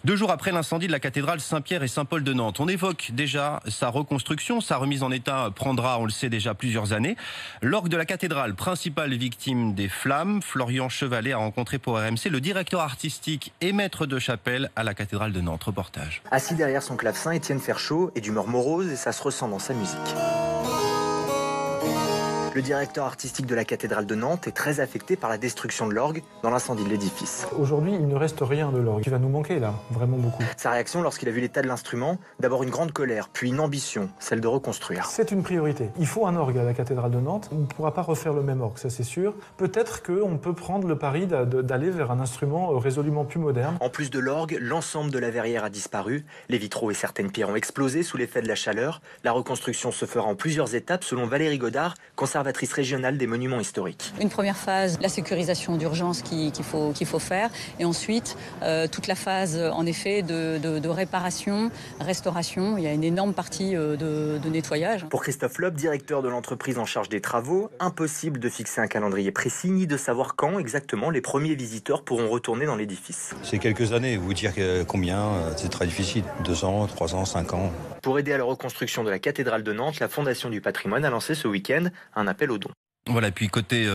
2 jours après l'incendie de la cathédrale Saint-Pierre et Saint-Paul de Nantes, on évoque déjà sa reconstruction. Sa remise en état prendra, on le sait déjà, plusieurs années. L'orgue de la cathédrale, principale victime des flammes, Florian Chevalet a rencontré pour RMC le directeur artistique et maître de chapelle à la cathédrale de Nantes. Reportage. Assis derrière son clavecin, Étienne Ferchaud est d'humeur morose et ça se ressent dans sa musique. Le directeur artistique de la cathédrale de Nantes est très affecté par la destruction de l'orgue dans l'incendie de l'édifice. Aujourd'hui, il ne reste rien de l'orgue. Il va nous manquer là, vraiment beaucoup. Sa réaction lorsqu'il a vu l'état de l'instrument, d'abord une grande colère, puis une ambition, celle de reconstruire. C'est une priorité. Il faut un orgue à la cathédrale de Nantes. On ne pourra pas refaire le même orgue, ça c'est sûr. Peut-être qu'on peut prendre le pari d'aller vers un instrument résolument plus moderne. En plus de l'orgue, l'ensemble de la verrière a disparu. Les vitraux et certaines pierres ont explosé sous l'effet de la chaleur. La reconstruction se fera en plusieurs étapes selon Valérie Godard, conservatrice régionale des monuments historiques. Une première phase, la sécurisation d'urgence qu'il faut faire, et ensuite toute la phase en effet de réparation, restauration. Il y a une énorme partie de nettoyage. Pour Christophe Loeb, directeur de l'entreprise en charge des travaux, impossible de fixer un calendrier précis ni de savoir quand exactement les premiers visiteurs pourront retourner dans l'édifice. C'est quelques années, vous dire combien, c'est très difficile. 2 ans, 3 ans, 5 ans. Pour aider à la reconstruction de la cathédrale de Nantes, la Fondation du patrimoine a lancé ce week-end un appel aux dons. Voilà, puis côté